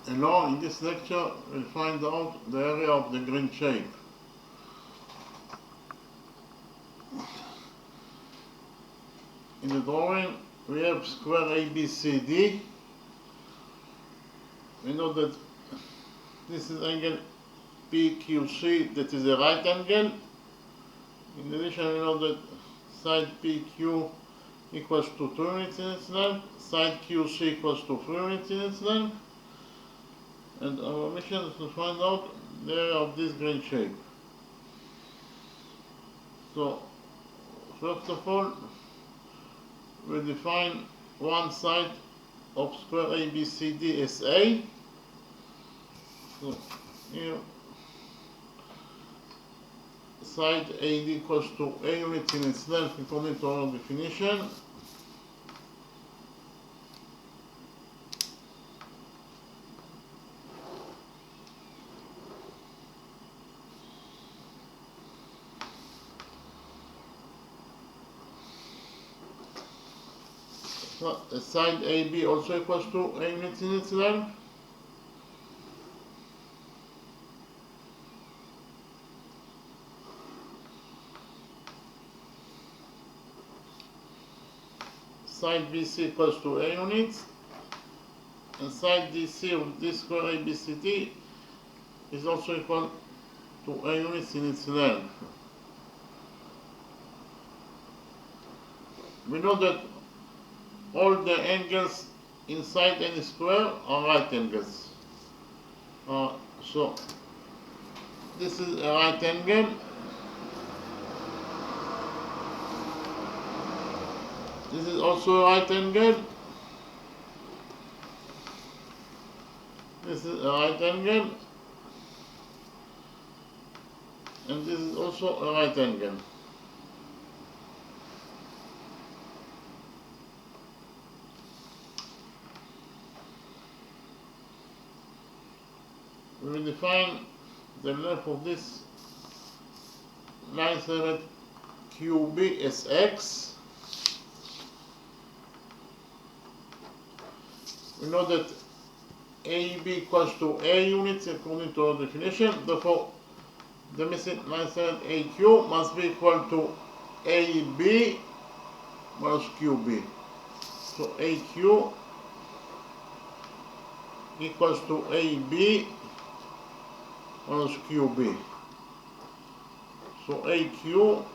Hello, in this lecture we'll find out the area of the green shape. In the drawing we have square ABCD. We know that this is angle PQC, that is a right angle. In addition, we know that side PQ equals to 2 units in its length, side QC equals to 3 units in its length, and our mission is to find out the area of this green shape. So, first of all, we define one side of square ABCD as A. So, here, side AD equals to A units in its length according to our definition. Side AB also equals to A units in its length. Side BC equals to A units, and side DC of this square ABCD is also equal to A units in its length. We know that all the angles inside any square are right angles. So this is a right angle. This is also a right angle. This is a right angle. And this is also a right angle. We will define the length of this line segment QB as X. We know that AB equals to A units according to our definition. Therefore, the missing line segment AQ must be equal to AB minus QB. So AQ equals to AB minus QB. So AQ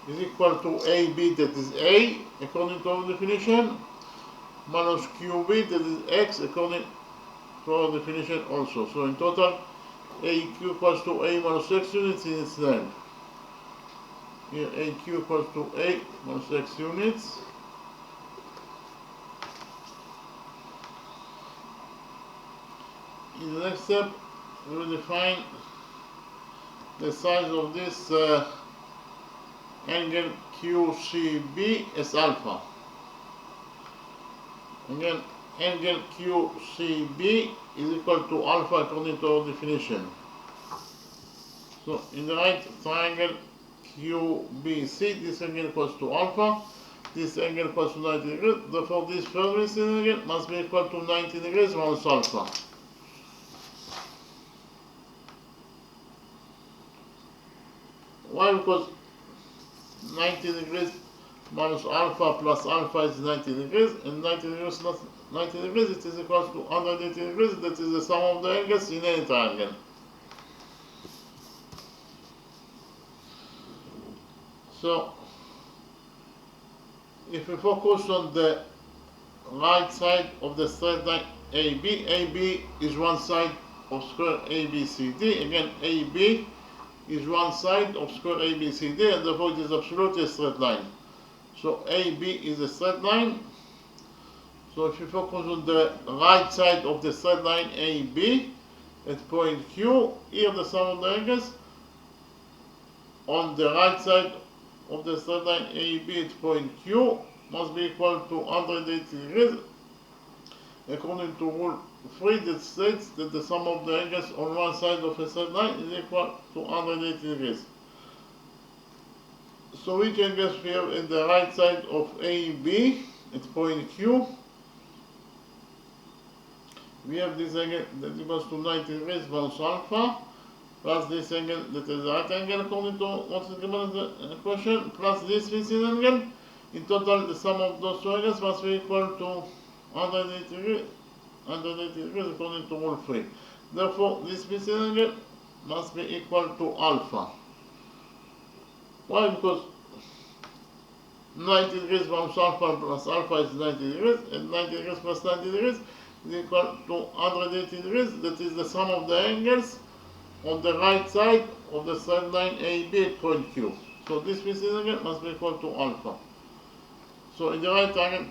is equal to AB, that is A, according to our definition, minus QB, that is X, according to our definition also. So in total, AQ equals to A minus X units in its length. Here AQ equals to A minus X units. In the next step, we will define the size of this angle QCB as alpha. Again, angle QCB is equal to alpha according to our definition. So in the right triangle QBC, this angle equals to alpha, this angle equals to 90 degrees, therefore this first angle must be equal to 90 degrees minus alpha. Why? Because 90 degrees minus alpha plus alpha is 90 degrees, and 90 degrees plus 90 degrees, it is equal to 180 degrees, that is the sum of the angles in any triangle. So, if we focus on the right side of the straight line AB, AB is one side of square ABCD, again AB is one side of square ABCD, and therefore it is absolutely a straight line. So AB is a straight line. So if you focus on the right side of the straight line AB at point Q, here the sum of the angles on the right side of the straight line AB at point Q must be equal to 180 degrees according to rule 3, that states that the sum of the angles on one side of a straight line is equal to 180 degrees. So which angles we have in the right side of AB at point Q? we have this angle that equals to 90 degrees minus alpha, plus this angle that is the right angle according to what's given as the equation, plus this missing angle. In total, the sum of those two angles must be equal to 180 degrees according to rule 3. Therefore, this missing angle must be equal to alpha. Why? Because 90 degrees minus alpha plus alpha is 90 degrees, and 90 degrees plus 90 degrees is equal to 180 degrees. That is the sum of the angles on the right side of the straight line AB at point Q. So this missing angle must be equal to alpha. So in the right angle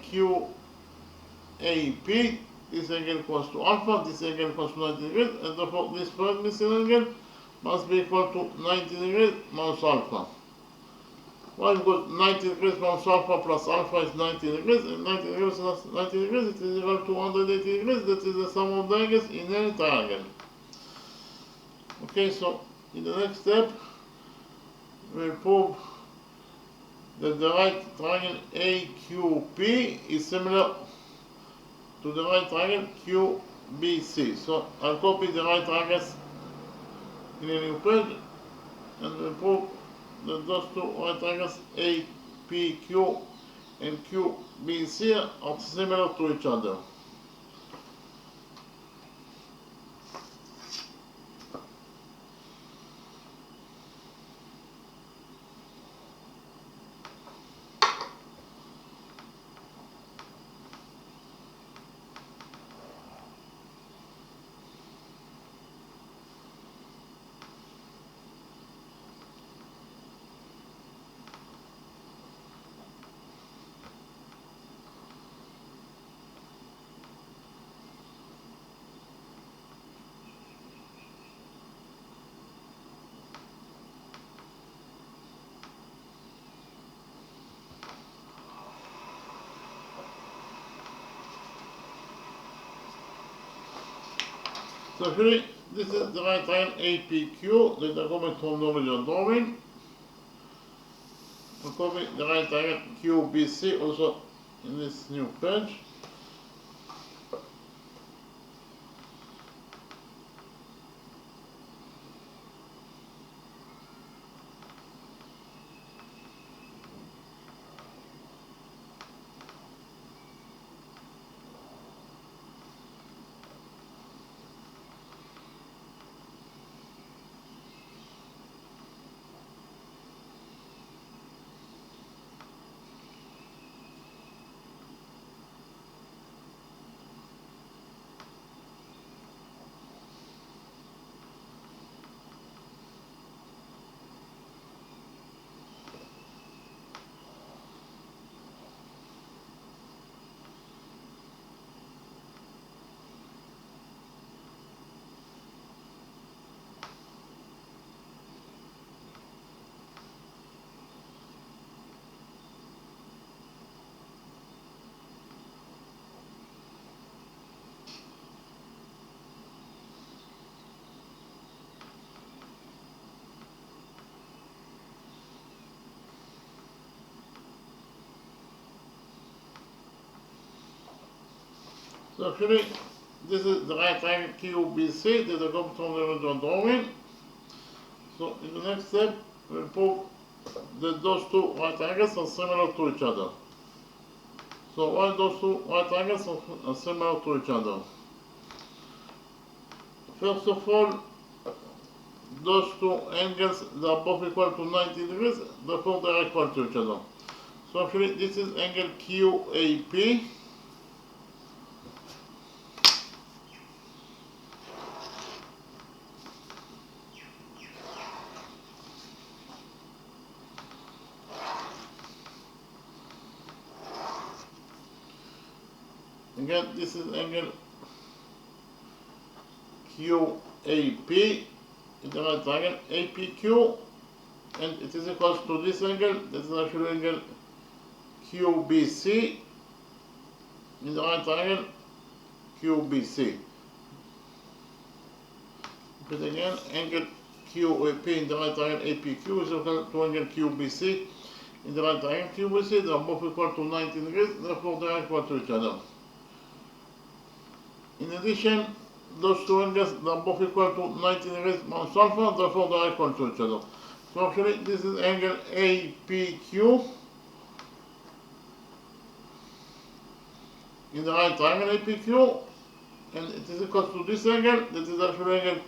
QAP, this angle equals to alpha, this angle equals to 90 degrees, and therefore this third missing angle must be equal to 90 degrees minus alpha. Why? Because 90 degrees minus alpha plus alpha is 90 degrees, and 90 degrees plus 90 degrees, it is equal to 180 degrees. That is the sum of the angles in any triangle. Okay, so in the next step, we'll prove that the right triangle AQP is similar to the right triangle QBC. So I'll copy the right triangles in a new page, and we'll prove that those two right triangles APQ and QBC are similar to each other. So actually, this is the right triangle APQ that I copied from the original drawing. I copy the right triangle QBC also in this new page. So actually, this is the right triangle QBC that I copied from the original drawing. So in the next step, we'll prove that those two right triangles are similar to each other. So why those two right triangles are similar to each other? First of all, those two angles, they are both equal to 90 degrees, therefore they are equal to each other. So actually, this is angle QAP. Again, this is angle QAP in the right triangle APQ, and it is equal to this angle, that is actually angle QBC in the right triangle QBC. But again, angle QAP in the right triangle APQ is equal to angle QBC in the right triangle QBC. They are both equal to 90 degrees, therefore they are equal to each other. In addition, those two angles are both equal to 90 degrees minus alpha, therefore they are equal to each other. So actually this is angle APQ in the right triangle APQ, and it is equal to this angle, that is actually angle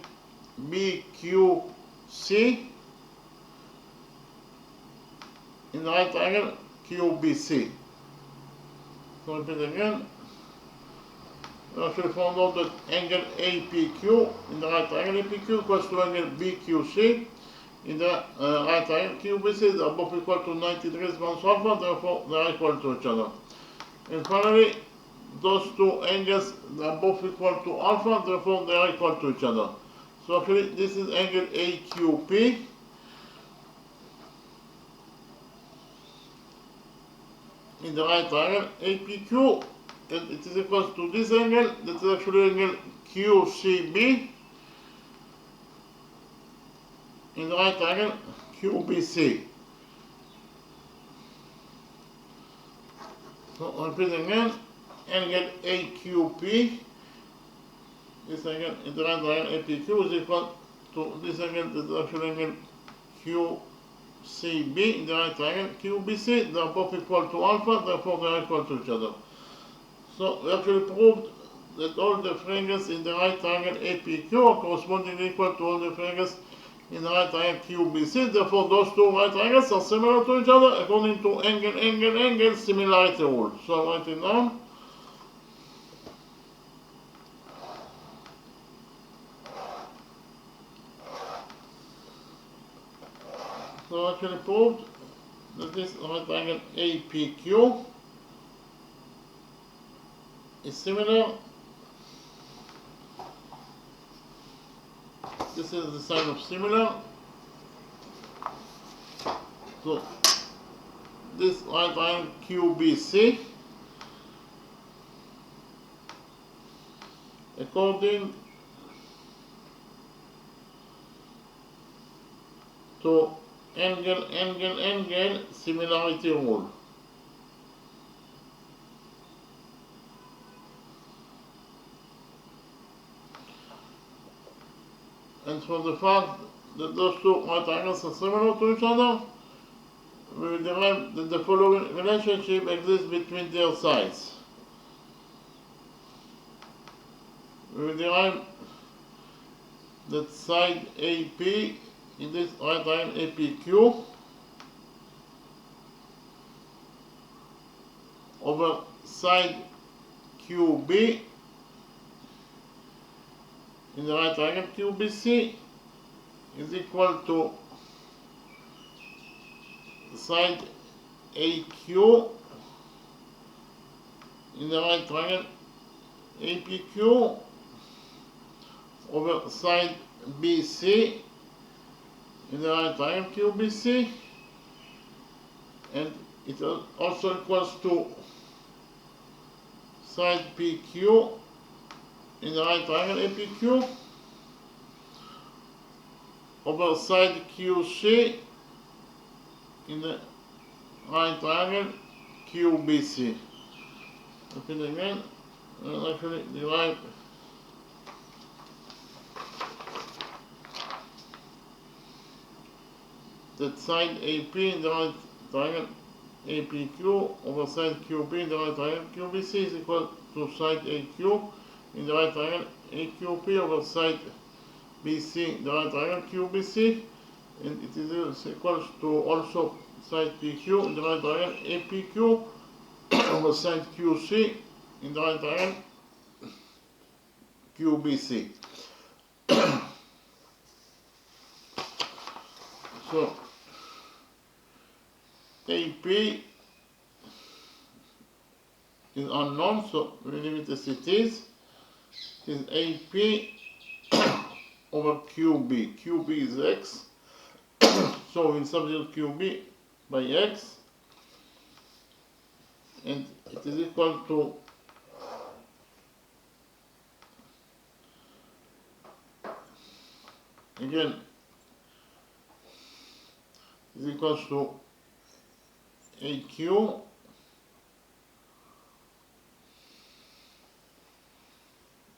BQC in the right triangle QBC. So repeat again. We actually found out that angle APQ in the right triangle APQ equals to angle BQC in the right triangle QBC. They are both equal to 90 degrees minus alpha, therefore they are equal to each other. And finally, those two angles are both equal to alpha, therefore they are equal to each other. So actually this is angle AQP in the right triangle APQ, and it is equal to this angle, that is actually angle QCB in the right triangle QBC. So repeat again, angle AQP, this angle in the right triangle APQ is equal to this angle, that is actually angle QCB in the right triangle QBC. They are both equal to alpha, therefore they are equal to each other. So we actually proved that all the triangles in the right triangle APQ are correspondingly equal to all the triangles in the right triangle QBC. Therefore those two right triangles are similar to each other according to angle similarity rule. So I'll write it down. So I actually proved that this right triangle APQ is similar. This is the sign of similar. So this right triangle QBC, according to angle similarity rule. And for the fact that those two right triangles are similar to each other, we will derive that the following relationship exists between their sides. We will derive that side AP in this right triangle APQ over side QB in the right triangle QBC is equal to side AQ in the right triangle APQ over side BC in the right triangle QBC, and it also equals to side PQ in the right triangle APQ over side QC in the right triangle QBC. Repeat again, we'll actually derive that side AP in the right triangle APQ over side QB in the right triangle QBC is equal to side AQ in the right triangle AQP over side BC in the right triangle QBC, and it is equal to also side PQ in the right triangle APQ over side QC in the right triangle QBC. So AP is unknown, so we leave it as it is. It is AP over QB. QB is X, so we'll substitute QB by X, and it is equal to again is equals to AQ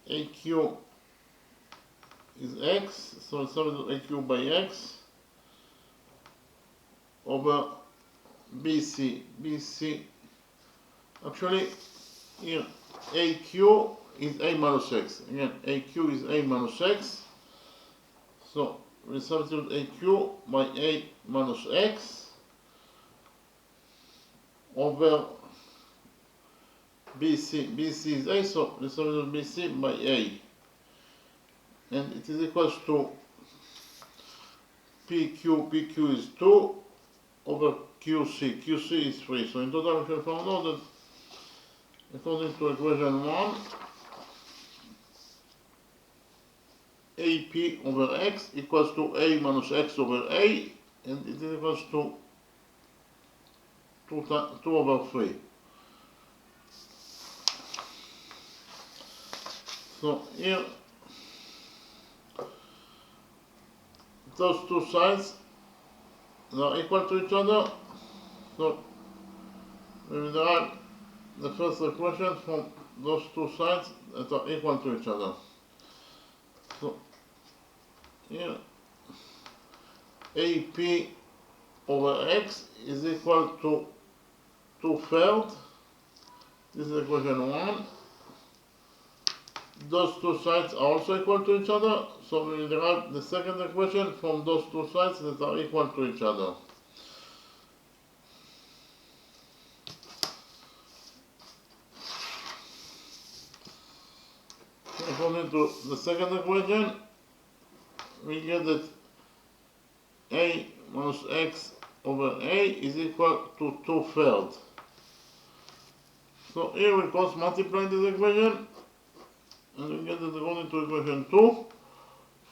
AQ is x, so it's substitute AQ by x over BC. BC, actually, here AQ is A minus x. Again, AQ is A minus x. So we substitute AQ by A minus x over BC. BC is A, so we substitute BC by A. And it is equals to PQ. PQ is 2 over QC. QC is 3. So in total we can find out that according to equation 1, AP over x equals to A minus x over A, and it is equals to 2 over 3. So here, those two sides are equal to each other. So we will derive the first equation from those two sides that are equal to each other. So here AP over x is equal to 2/3. This is equation 1. Those two sides are also equal to each other, so we will derive the second equation from those two sides that are equal to each other. According to the second equation, we get that A minus x over A is equal to 2/3. So here we cross multiply this equation, and we get that according to equation 2,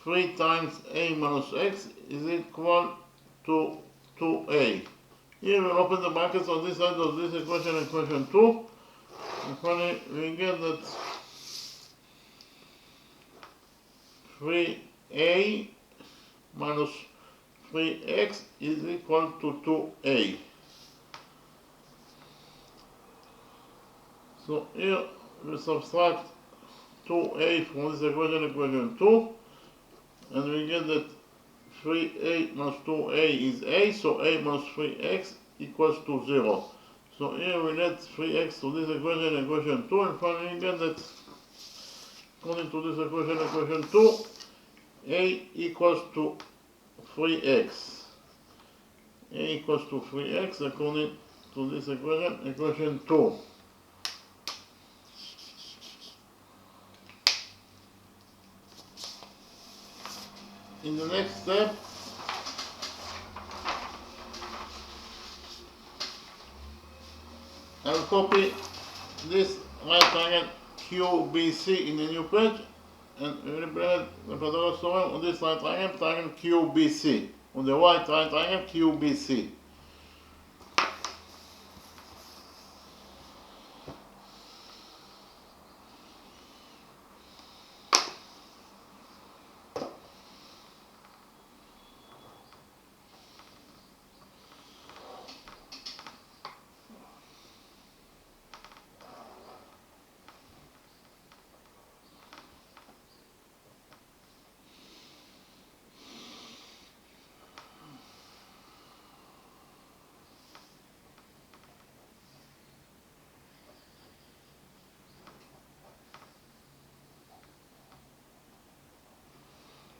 3 times A minus x is equal to 2A. Here we'll open the brackets on this side of this equation, equation 2, and finally we get that 3A minus 3x is equal to 2A. So here we subtract 2A from this equation, equation 2, and we get that 3A minus 2A is A, so A minus 3x equals to 0. So here we add 3x to this equation, equation 2, and finally we get that according to this equation, equation 2, A equals to 3x. A equals to 3x according to this equation, equation 2. In the next step, I will copy this right triangle QBC in the new page, and we represent the Pythagoras theorem on this right triangle, triangle QBC, on the right triangle QBC.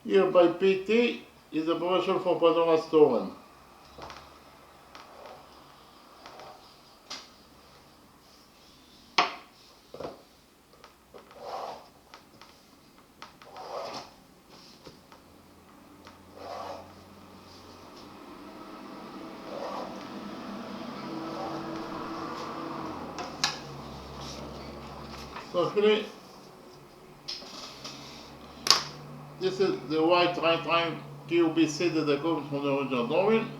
Here by PT is the proportion for Pythagoras theorem. So actually, this is the right triangle QBC that I copied from the original drawing.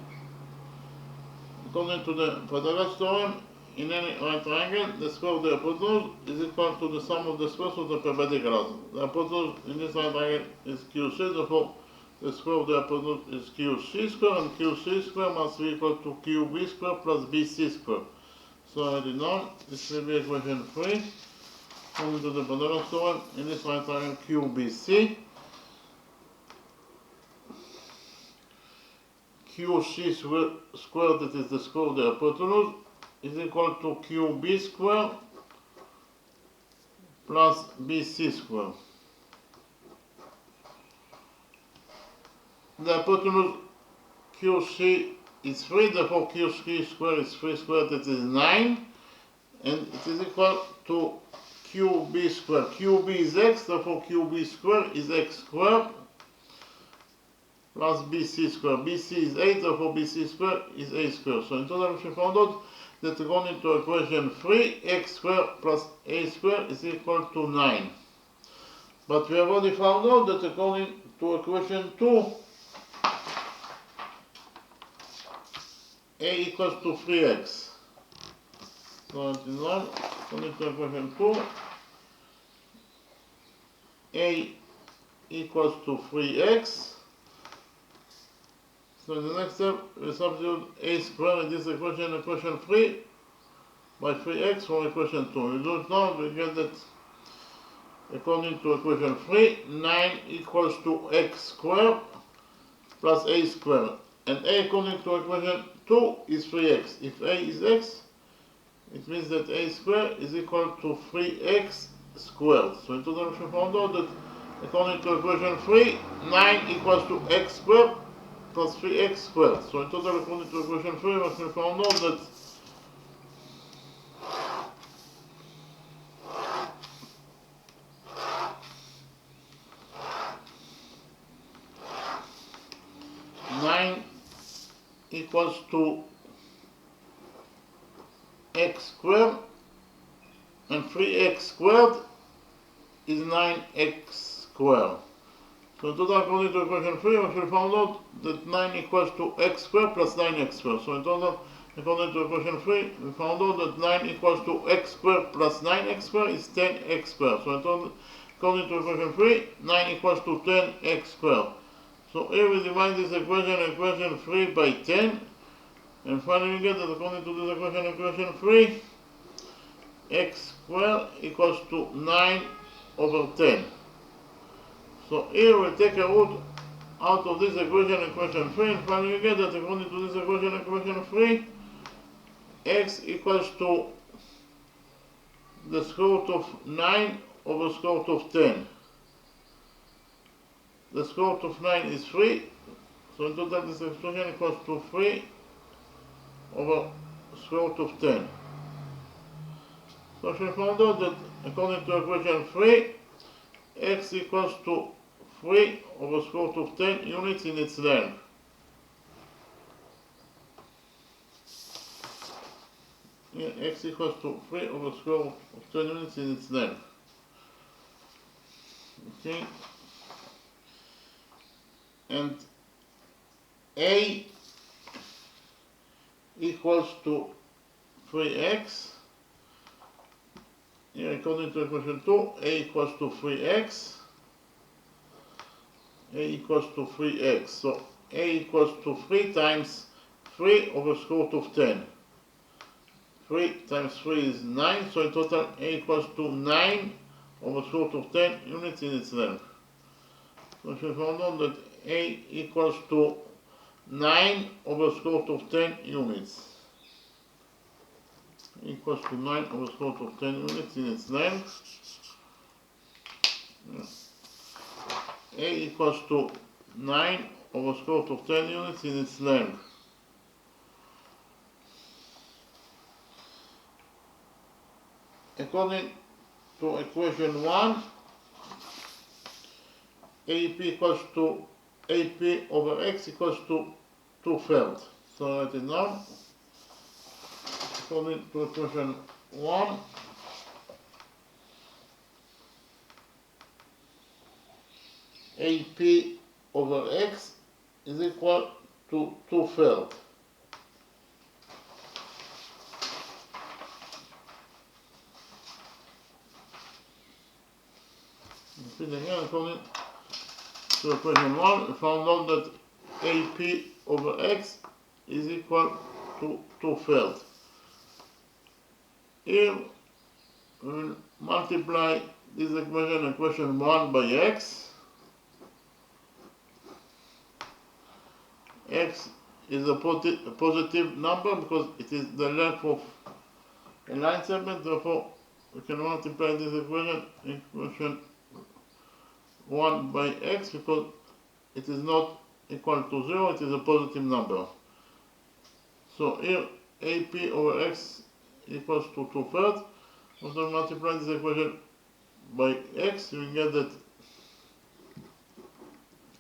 According to the Pythagoras theorem, in any right triangle, the square of the hypotenuse is equal to the sum of the squares of the perpendiculars. The hypotenuse in this right triangle is QC, therefore the square of the hypotenuse is QC square, and QC square must be equal to QB square plus BC square. So I write it down. This will be equation 3. Moving to the Pythagoras theorem, in this right triangle QBC, QC squared, that is the square of the hypotenuse, is equal to QB squared plus BC squared. The hypotenuse QC is 3, therefore QC squared is 3 squared, that is 9, and it is equal to QB squared. QB is x, therefore QB squared is x squared plus BC squared. BC is 8, therefore BC squared is a squared. So in total we found out that according to equation 3, x squared plus a squared is equal to 9. But we have already found out that according to equation 2, a equals to 3x. So that is one. According to equation 2, a equals to 3x. So in the next step, we substitute a squared in this equation 3, by 3x from equation 2. We do it now, we get that according to equation 3, 9 equals to x squared plus a squared. And a according to equation 2 is 3x. If a is x, it means that a squared is equal to 3x squared. So in total we found out that according to equation 3, 9 equals to x squared plus 3x squared. So in total according to equation 3, we found out that equals to x squared and 3x squared is 9x squared. So in total according to equation 3 we found out that 9 equals to x squared plus 9x squared. So in total according to equation 3 we found out that 9 equals to x squared plus 9x squared is 10x squared. So in total according to equation 3, 9 equals to 10x squared. So here we divide this equation 3 by 10, and finally we get that according to this equation 3, x squared equals to 9 over 10. So here we take a root out of this equation 3, and finally we get that according to this equation 3, x equals to the square root of 9 over square root of 10. The square root of 9 is 3, so in total this expression equals to 3 over square root of 10. So we found out that according to equation 3, x equals to 3 over square root of 10 units in its length. Here x equals to 3 over square root of 10 units in its length. Okay. And a equals to 3x. Here according to equation 2, a equals to 3x. A equals to 3x. So a equals to 3 times 3 over square root of 10. 3 times 3 is 9, so in total a equals to 9 over square root of 10 units in its length. So we found out that a equals to 9 over square root of 10 units. Equals to 9 over square root of 10 units in its length. A equals to 9 over square root of 10 units in its length. According to equation 1, AP equals to AP over x equals to 2/3. So write it down. According to equation 1, AP over x is equal to 2/3. Repeat again, according to equation 1, we found out that AP over x is equal to 2/3. Here we will multiply this equation 1 by x. X is a positive number because it is the length of a line segment, therefore we can multiply this equation 1 by x because it is not equal to 0, it is a positive number. So here AP over x equals to 2/3. After multiplying this equation by x, we get that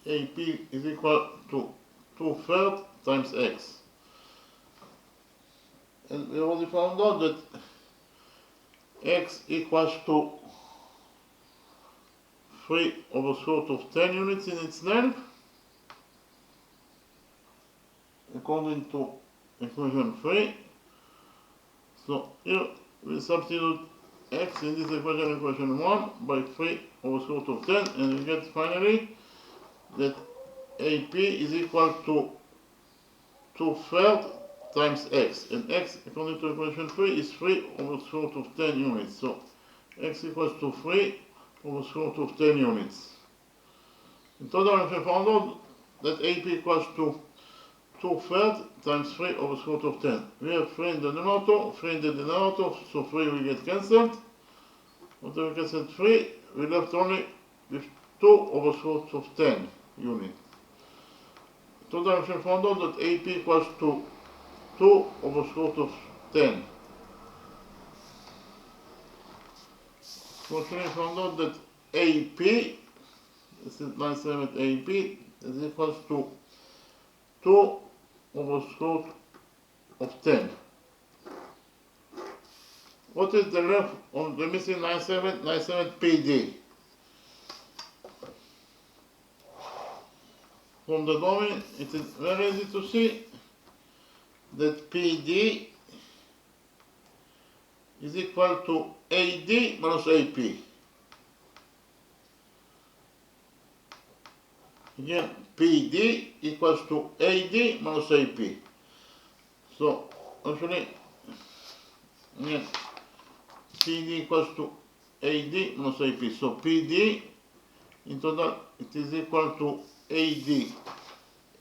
AP is equal to 2/3 times x. And we already found out that x equals to 3/10 units in its length, according to equation 3. So here we substitute x in this equation 1 by 3/10, and we get finally that AP is equal to 2/3 times x, and x according to equation 3 is 3/10 units. So x equals to 3/10 units. In total, we found out that AP equals to 2/3 times 3/10. We have 3 in the numerator, 3 in the denominator, so 3 will get cancelled. After we cancel 3, we left only with 2/10 units. In total, we found out that AP equals to 2/10. So we found out that AP, this is line segment AP, is equals to 2/10. What is the length of the missing line segment PD? From the drawing, it is very easy to see that PD is equal to AD minus AP. Again, PD equals to AD minus AP. So, actually, again, PD equals to AD minus AP. So, PD, in total, it is equal to AD.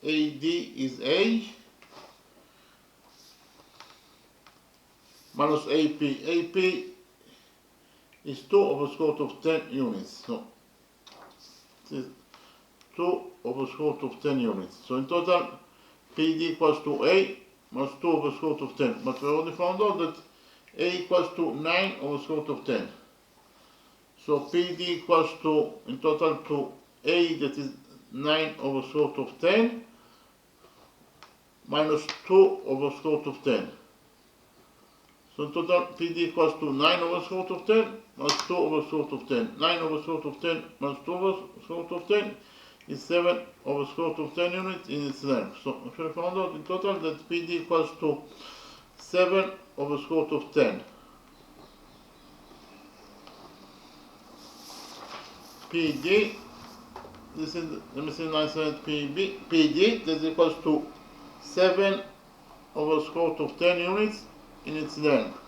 AD is A minus AP. AP is 2/10 units. So, it is 2/10 units. So in total, PD equals to A minus 2/10. But we already found out that A equals to 9/10. So PD equals to, in total, to A, that is 9/10 minus 2/10. So in total, PD equals to 9/10 minus 2/10. 9/10 minus 2/10 is 7/10 units in its length. So we found out in total that PD equals to 7/10. PD, this is the missing line segment PD, that equals to 7/10 units in its length.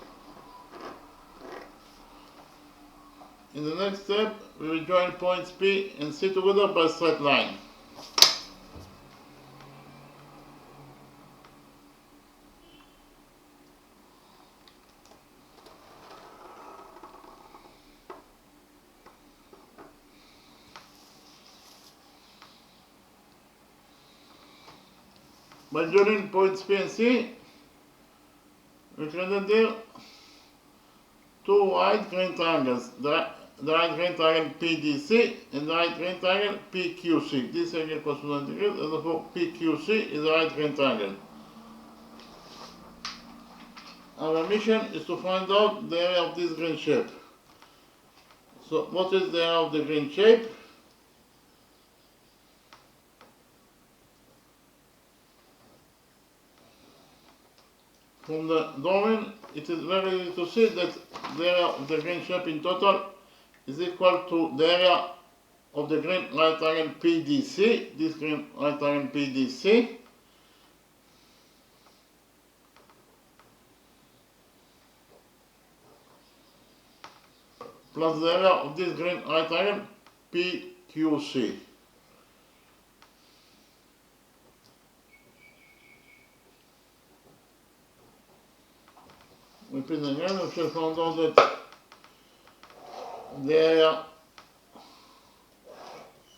In the next step, we will join points P and C together by a straight line. By joining points P and C, we created there two right green triangles. The right green triangle PDC and the right green triangle PQC. This angle equals to 90 degrees, and therefore PQC is the right green triangle. Our mission is to find out the area of this green shape. So what is the area of the green shape? From the drawing, it is very easy to see that the area of the green shape in total is equal to the area of the green right triangle PDC, this green right triangle PDC, plus the area of this green rectangle PQC. Repeat again, we shall find out that the area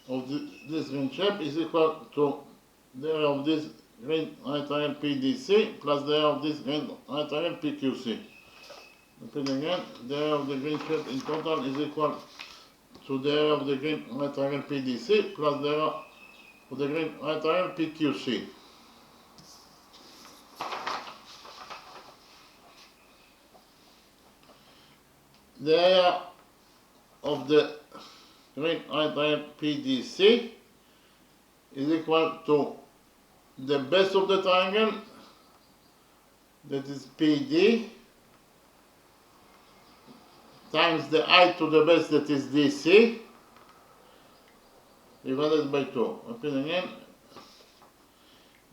of this green shape is equal to the area of this green rectangle PDC plus the area of this green rectangle PQC. Repeat again, the area of the green shape in total is equal to the area of the green rectangle PDC plus the area of the green rectangle PQC. The area of the green rectangle PDC is equal to the base of the triangle, that is PD, times the height to the base, that is DC, divided by 2. Repeat again,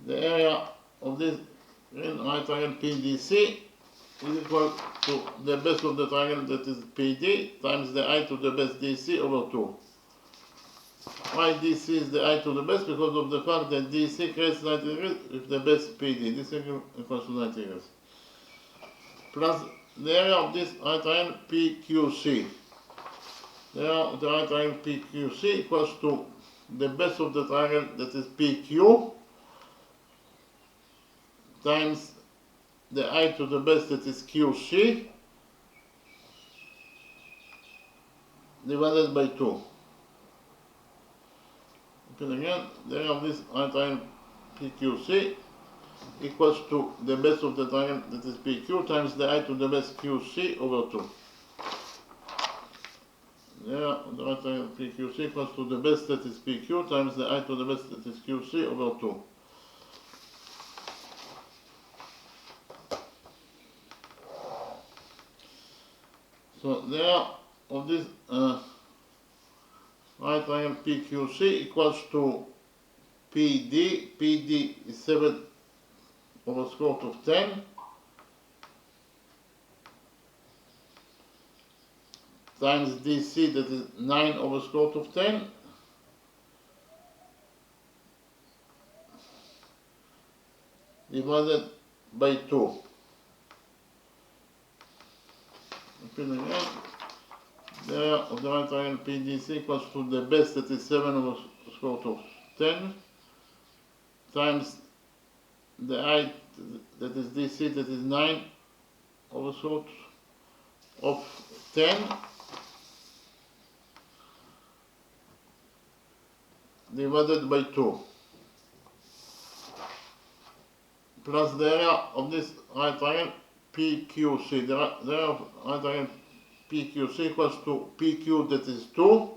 the area of this green rectangle PDC is equal to the base of the triangle, that is PD, times the height to the base DC over 2. Why DC is the height to the base? Because of the fact that DC creates 90 degrees with the base PD. This equals to 90 degrees. Plus the area of this right triangle PQC. The area of the right triangle PQC equals to the base of the triangle, that is PQ, times the height to the base, that is QC, divided by 2. Okay, again, the area of this right triangle PQC equals to the base of the triangle, that is PQ, times the height to the base QC over 2. The area of the right triangle PQC equals to the base, that is PQ, times the height to the base, that is QC over 2. So the area of this right triangle PQC equals to PD. PD is 7 over square root of 10 times DC, that is 9 over square root of 10, divided by 2. Repeat again. The area of the right triangle PDC equals to the base, that is 7 over square root of 10, times the height, that is DC, that is 9 over square root of 10, divided by 2. Plus the area of this right triangle PQC. The area of right triangle PQC equals to PQ, that is 2.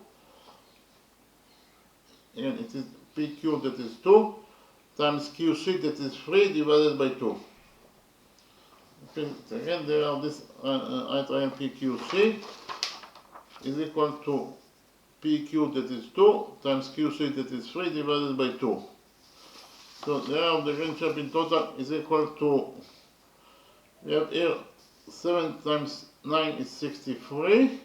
And it is PQ, that is 2, times QC, that is 3, divided by 2. Okay, again, the area of this right triangle PQC is equal to PQ, that is 2, times QC, that is 3, divided by 2. So the area of the green shape in total is equal to, we have here 7 times 9 is 63,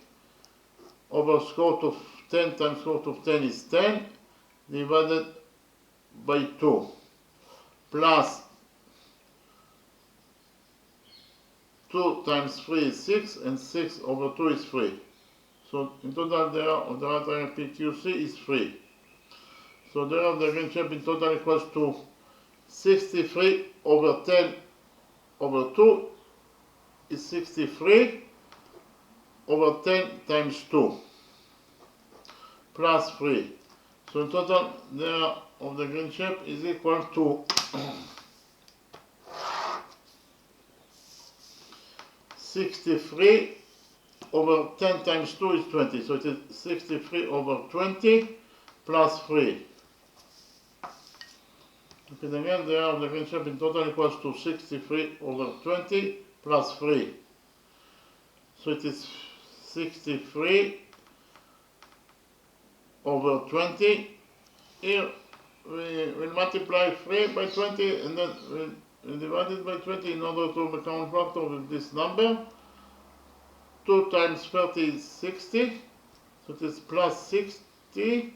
over square root of 10 times square root of 10 is 10, divided by 2, plus 2 times 3 is 6, and 6 over 2 is 3. So in total the area of the right triangle PQC is 3. So the area of the green shape in total equals to 63 over 10 over 2 is 63 over 10 times 2 plus 3. So in total the area of the green shape is equal to 63 over 10 times 2 is 20. So it is 63 over 20 plus 3. Okay, again, the area of the green shape in total equals to 63 over 20 plus 3. So it is 63 over 20. Here we will multiply 3 by 20 and then we'll divide it by 20 in order to become a factor with this number. 2 times 30 is 60, so it is plus 60.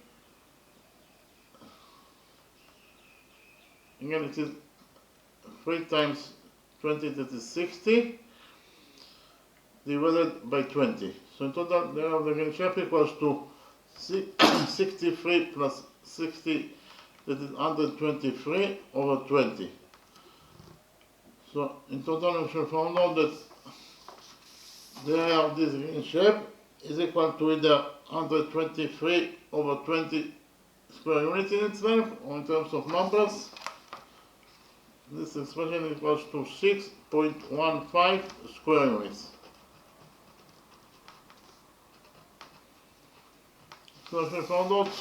Again, it is 3 times 20, that is 60, divided by 20. So in total, the area of the green shape equals to 63 plus 60, that is 123 over 20. So in total, we should find out that the area of this green shape is equal to either 123 over 20 square units in itself, or in terms of numbers, this expression equals to 6.15 square units. So if we found out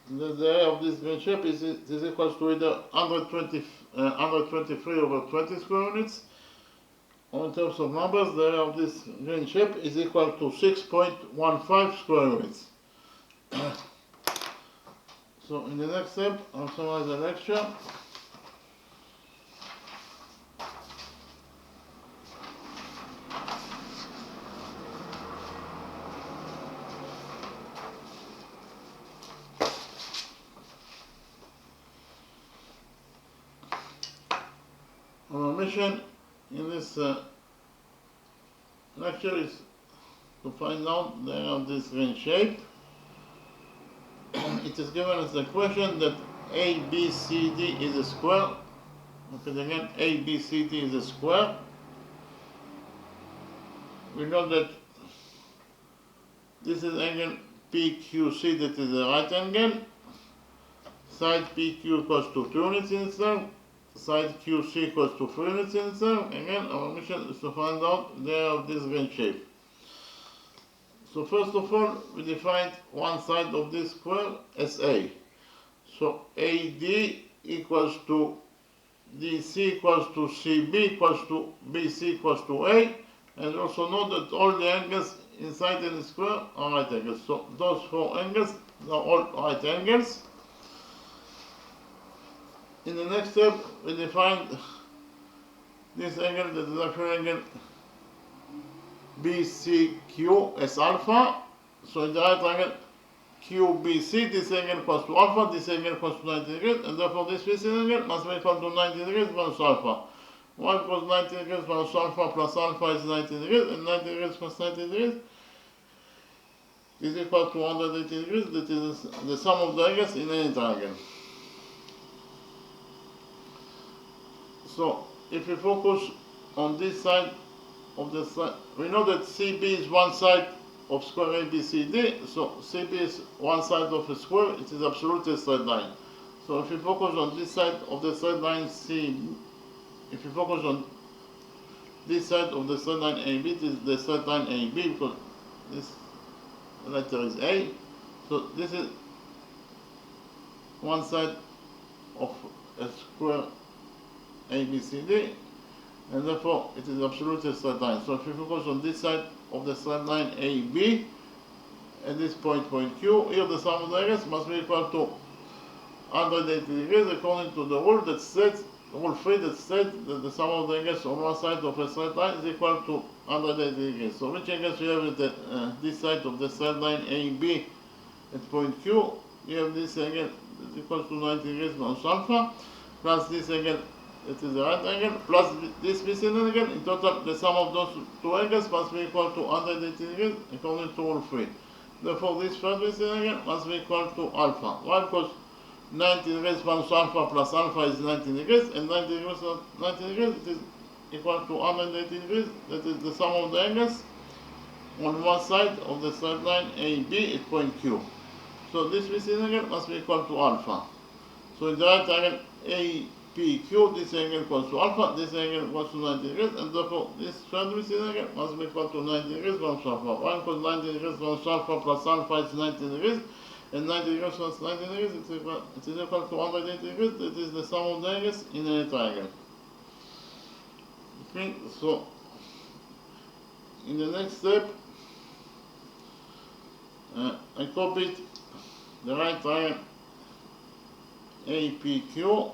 that the area of this green shape is equal to either 123 over 20 square units, or in terms of numbers, the area of this green shape is equal to 6.15 square units. So in the next step, I'll summarize the lecture. Our mission in this lecture is to find out the area of this green shape. It is given as a question that ABCD is a square. Okay, again, ABCD is a square. We know that this is angle PQC, that is a right angle. Side PQ equals to 2 units in itself. Side QC equals to 3 units in itself. Again, our mission is to find out the area of this green shape. So first of all, we defined one side of this square as A. So AD equals to DC equals to CB equals to BC equals to A. And also know that all the angles inside the square are right angles. So those 4 angles are all right angles. In the next step, we defined this angle, that is actually angle BCQ as alpha. So in the right angle QBC, this angle equals to alpha, this angle equals to 90 degrees, and therefore this facing angle must be equal to 90 degrees minus alpha. 1 equals 90 degrees minus alpha plus alpha is 90 degrees, and 90 degrees plus 90 degrees is equal to 180 degrees. That is the sum of the angles in any triangle. So if we focus on this side of the side, we know that CB is one side of square ABCD, so CB is one side of a square, it is absolutely a straight line. So if we focus on this side of the straight line C, if we focus on this side of the straight line AB, it is the straight line AB, because this letter is A. So this is one side of a square ABCD, and therefore it is absolutely a straight line. So if we focus on this side of the straight line AB, at this point Q, here the sum of the angles must be equal to 180 degrees, according to the rule that states, rule 3, that states that the sum of the angles on one side of a straight line is equal to 180 degrees. So which angles we have at this side of the straight line AB at point Q? You have this angle that is equal to 90 degrees minus alpha, plus this angle, it is the right angle, plus this missing angle. In total, the sum of those 2 angles must be equal to 180 degrees, according to rule 3. Therefore, this first missing angle must be equal to alpha. Why? Because 90 degrees minus alpha plus alpha is 90 degrees, and 90 degrees plus 90 degrees, it is equal to 180 degrees. That is the sum of the angles on one side of the straight line AB at point Q. So this missing angle must be equal to alpha. So in the right angle APQ, this angle equals to alpha, this angle equals to 90 degrees, and therefore this third missing angle must be equal to 90 degrees minus alpha. Why? Because 90 degrees minus alpha plus alpha is 90 degrees, and 90 degrees plus 90 degrees, it is equal to 180 degrees. That is the sum of the angles in any triangle. Okay, so in the next step, I copied the right triangle APQ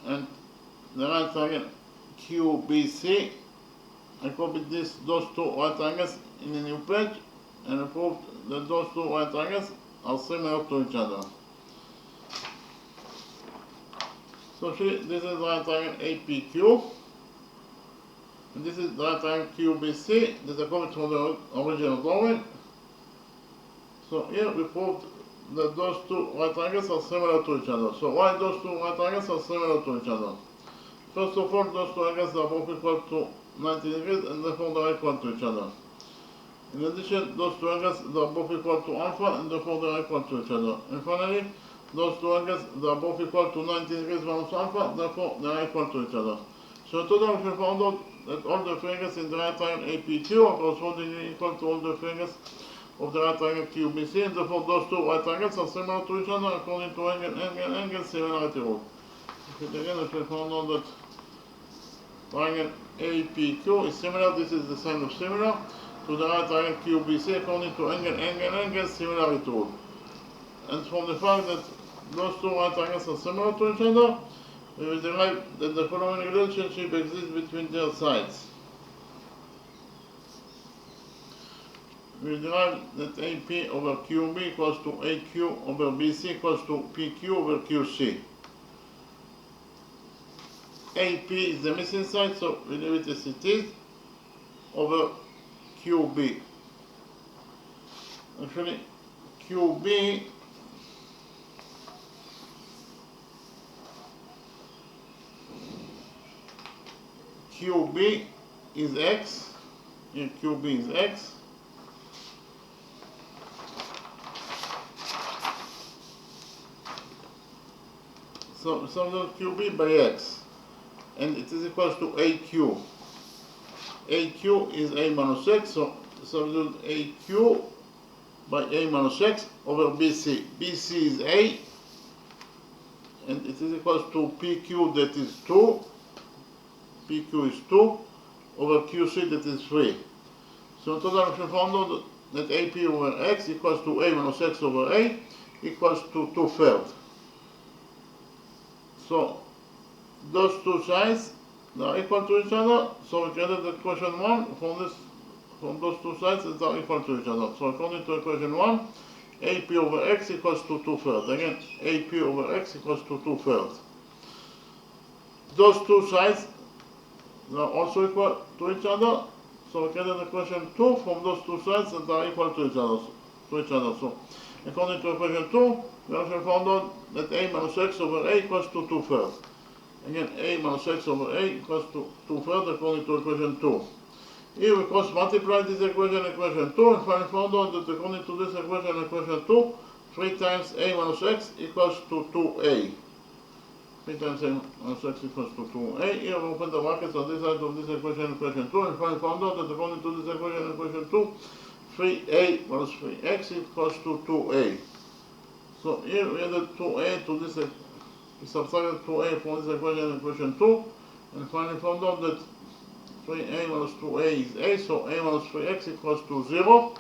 and the right triangle QBC I copied those two right triangles in a new page, and I proved that those two right triangles are similar to each other. So see, this is right triangle APQ, and this is right triangle QBC that I copied from the original drawing. So here we proved that those two right triangles are similar to each other. So why those two right triangles are similar to each other? First of all, those two angles are both equal to 90 degrees and therefore they are equal to each other. In addition, those two angles are both equal to alpha and therefore they are equal to each other. And finally, those two angles are both equal to 90 degrees minus alpha, therefore they are equal to each other. So in total we found out that all the three angles in the right triangle APQ are correspondingly equal to all the three angles of the right triangle QBC, and therefore those two right triangles are similar to each other according to angle similarity rule. Again, if we found out that triangle APQ is similar, this is the sign of similar, to the right triangle QBC according to angle similarity rule. And from the fact that those two right triangles are similar to each other, we will derive that the following relationship exists between their sides. We will derive that AP over QB equals to AQ over BC equals to PQ over QC. AP is the missing side, so we leave it as it is, over QB. Actually, QB is X, and QB is X. So substitute QB by X, and it is equal to AQ. AQ is A minus X, so substitute AQ by A minus X over BC. BC is A, and it is equal to PQ, that is 2. PQ is 2 over QC, that is 3. So in total we found out that AP over X equals to A minus X over A equals to 2/3. So those two sides are equal to each other, so we get the equation 1 from those two sides that are equal to each other. So according to equation 1, AP over X equals to 2/3. Again, AP over X equals to 2/3. Those two sides are also equal to each other, so we get the equation 2 from those two sides that are equal to each other. So according to equation 2, we also found out that A minus X over A equals to 2/3. Again, A minus X over A equals to 2/3 according to equation 2. Here we cross multiply this equation, equation 2, and finally found out that according to this equation, equation 2, 3 times A minus X equals to 2A. 3 times A minus X equals to 2A. Here we open the brackets on this side of this equation, equation 2, and finally found out that according to this equation, equation 2, 3A minus 3X equals to 2A. So here we added 2A to this, we subtracted 2A from this equation, equation 2, and finally found out that 3A minus 2A is A, so A minus 3X equals to 0.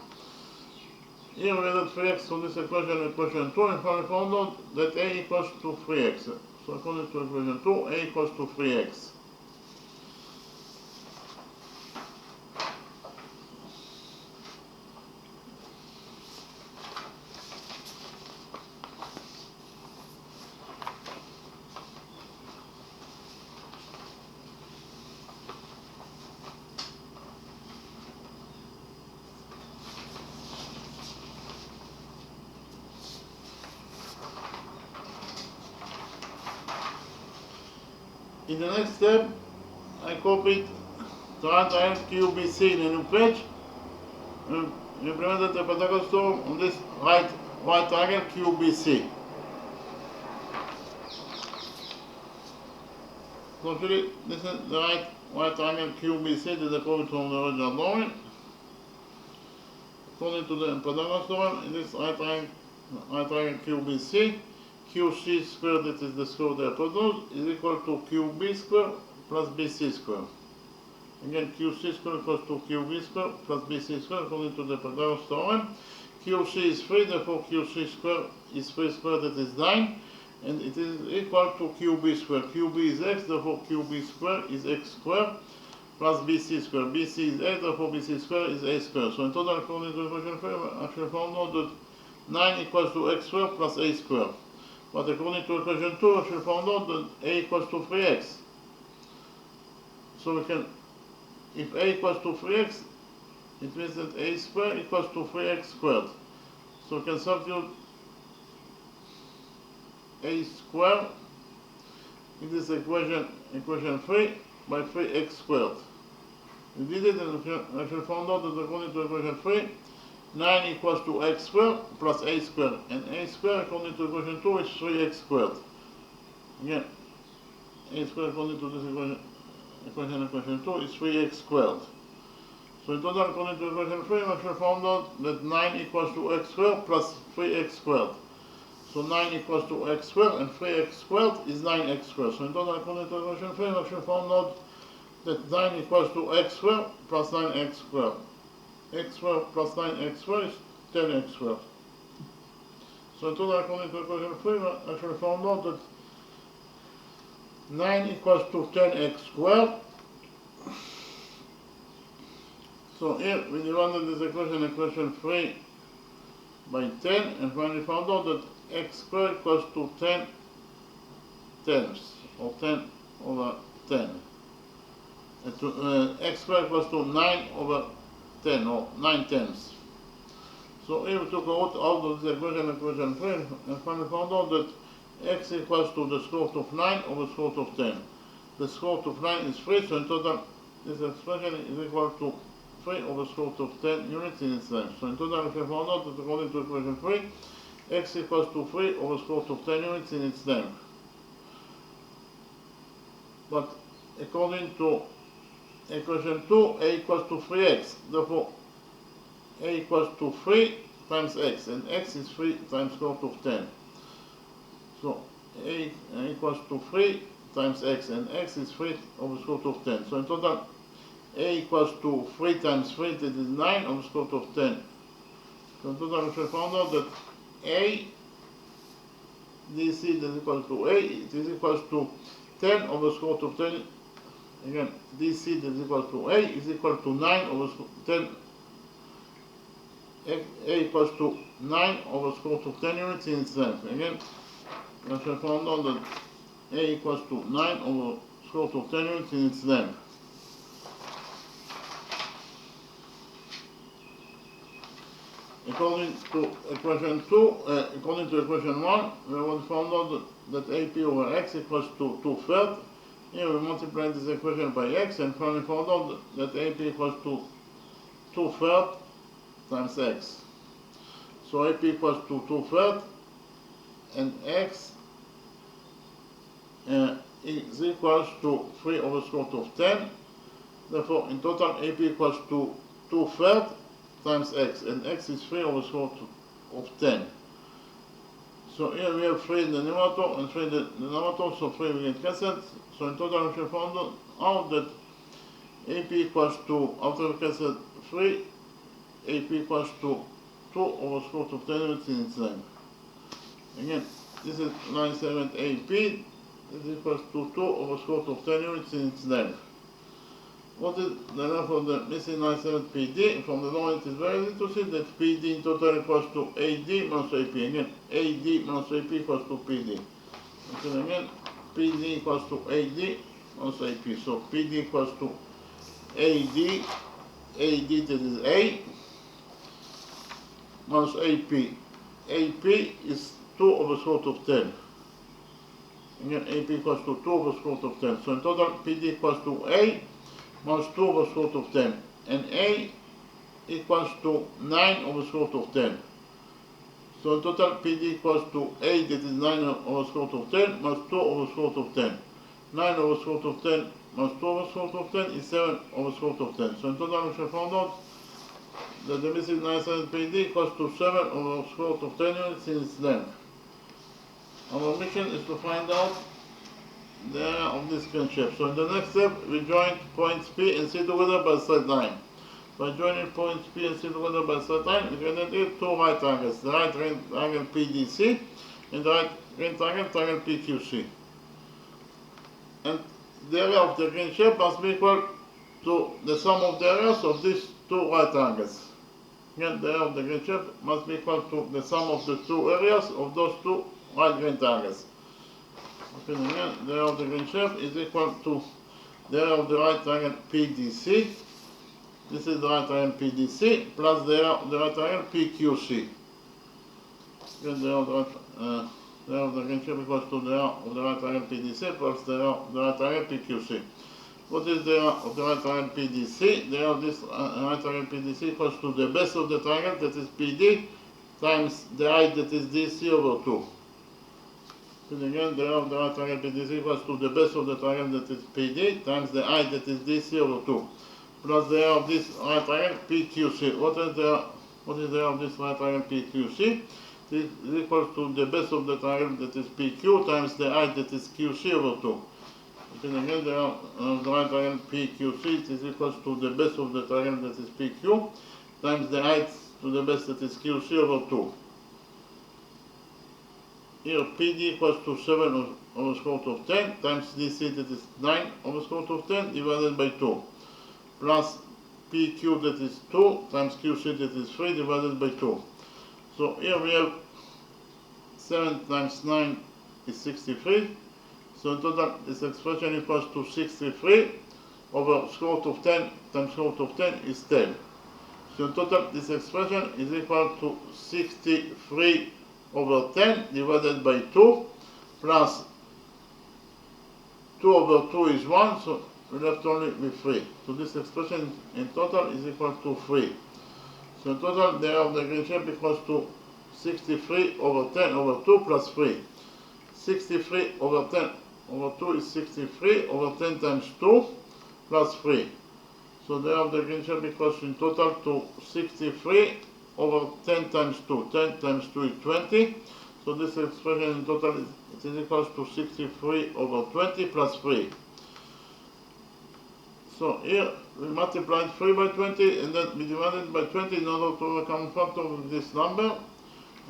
Here we added 3X to this equation, equation 2, and finally found out that A equals to 3X. So according to equation 2, A equals to 3X. In the next step, I copied the right triangle QBC in a new page and implemented the Pythagoras theorem on this right triangle QBC. So actually, this is the right triangle QBC that I copied from the original drawing. According to the Pythagoras theorem, in this right triangle QBC, QC squared, that is the square of the hypotenuse, is equal to QB squared plus BC squared. Again, QC squared equals to QB squared plus BC squared according to the Pythagoras theorem. QC is 3, therefore QC squared is 3 squared, that is 9, and it is equal to QB squared. QB is X, therefore QB squared is X squared. plus BC squared. BC is 8, therefore BC squared is A squared. So in total, according to equation 3, we actually found out that 9 equals to x squared plus A squared. But according to equation 2, we actually found out that A equals to 3x. So we can, if A equals to 3x, it means that A squared equals to 3x squared. So we can substitute A squared in this equation 3, by 3x squared. We did it and we actually found out that according to equation 3, 9 equals to x squared plus A squared. And A squared according to equation 2 is 3x squared. Again, A squared according to this equation 2 is 3x squared. So in total, according to equation 3, we actually found out that 9 equals to x squared plus 3x squared. So 9 equals to x squared and 3x squared is 9x squared. So in total, according to equation 3, we actually found out that 9 equals to x squared plus 9x squared. X squared plus 9x squared is 10x squared. So in total, according to equation 3, we actually found out that 9 equals to 10x squared. So here we divided this equation 3 by 10, and finally found out that x squared equals to 10 tenths, or 10 over 10. X squared equals to 9 over 10, or 9 tenths. So here we took out of this equation 3, and finally found out that x equals to the square root of 9 over the square root of 10. The square root of 9 is 3, so in total this expression is equal to 3 over the square root of 10 units in its length. So in total we have found out that according to equation 3, x equals to 3 over the square root of 10 units in its length. But according to equation 2, a equals to 3x. Therefore, a equals to 3 times x, and x is 3 times square root of 10. So a equals to 3 times x, and x is 3 over square root of 10. So in total, a equals to 3 times 3, that is 9 over square root of 10. So in total, we have found out that a dc is equal to a, it is equals to 10 over square root of 10. Again, dc is equal to a is equal to 9 over 10. A equals to 9 over square root of 10 units in its length. Again, we have found out that a equals to 9 over square root of 10 units in its length. According to equation 2, according to equation 1, we have found out that AP over x equals to 2/3. Here we multiply this equation by x and finally found out that AP equals to 2/3 times x. So AP equals to 2/3 and x is equals to 3 over square root of 10. Therefore, in total, AP equals to 2/3 times x, and x is 3 over square root of 10. So here we have 3 in the numerator and 3 in the denominator, so 3 will get cancelled. So in total, we have found out that AP equals to, after we cancel 3, AP equals to 2 over square root of 10 units in its length. Again, this is line segment AP, this equals to 2 over square root of 10 units in its length. What is the length of the missing line segment PD? From the law, it is very easy to see that PD in total equals to AD minus AP. Again, AD minus AP equals to PD. Okay, again, PD equals to AD minus AP. So PD equals to AD, AD that is A, minus AP. AP is 2 over square root of 10. Again, AP equals to 2 over square root of 10. So in total, PD equals to A minus 2 over square root of 10. And A equals to 9 over square root of 10. So in total, PD equals to A, that is 9 over square root of 10, minus 2 over square root of 10. 9 over square root of 10 minus 2 over square root of 10 is 7 over square root of 10. So in total, we shall find out that the missing line segment PD equals to 7 over square root of 10 units in its length. Our mission is to find out the area of this cone shape. So in the next step, we join points P and C together by straight line. By joining points P and C together by straight line, we can get two right triangles, the right triangle PDC and the right green triangle PQC. And the area of the green shape must be equal to the sum of the areas of these two right triangles. Again, the area of the green shape must be equal to the sum of the two areas of those two right green triangles. Okay, again, the area of the green shape is equal to the area of the right triangle PDC. This is the right triangle PDC plus the area of the right triangle PQC. Again, the area of the green shape equals to the area of the right triangle PDC plus the area of the right triangle PQC. What is the area of the right triangle PDC? The area of this right triangle PDC equals to the base of the triangle, that is PD, times the height, that is DC, over 2. And again, the area of the right triangle PDC equals to the base of the triangle, that is PD, times the height, that is DC, over 2. Plus the area of this right triangle PQC. What is the area of this right triangle PQC? This is equal to the base of the triangle, that is PQ, times the height, that is QC, over 2. And again, the right triangle PQC is equal to the base of the triangle, that is PQ, times the height to the base, that is QC, over 2. Here PD equals to 7 over square root of 10 times DC, that is 9 over square root of 10 divided by 2, plus PQ, that is 2, times QC, that is 3 divided by 2. So here we have 7 times 9 is 63. So in total, this expression equals to 63 over square root of 10 times square root of 10 is 10. So in total, this expression is equal to 63 over 10 divided by 2 plus 2 over 2 is 1, so we left only with 3. So this expression in total is equal to 3. So in total, the area of the green shape equals to 63 over 10 over 2 plus 3. 63 over 10 over 2 is 63 over 10 times 2 plus 3. So the area of the green shape equals in total to 63 over 10 times 2. 10 times 2 is 20. So this expression in total is equals to 63 over 20 plus 3. So here we multiplied 3 by 20 and then we divided by 20 in order to overcome factor of this number.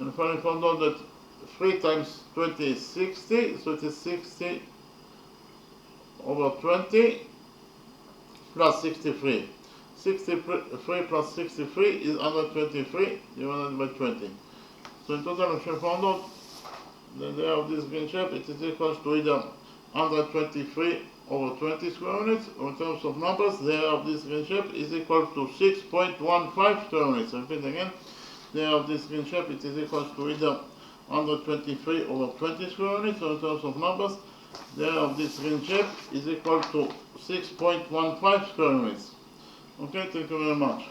And finally found out that 3 times 20 is 60, so it is 60 over 20 plus 63. 63 plus 63 is 123 divided by 20. So in total we shall find out the area of this green shape, it is equal to either 123 over 20 square units, or in terms of numbers, the area of this green shape is equal to 6.15 square units. So repeat again, the area of this green shape, it is equal to either 123 over 20 square units, or in terms of numbers, the area of this green shape is equal to 6.15 square units. Okay, thank you very much.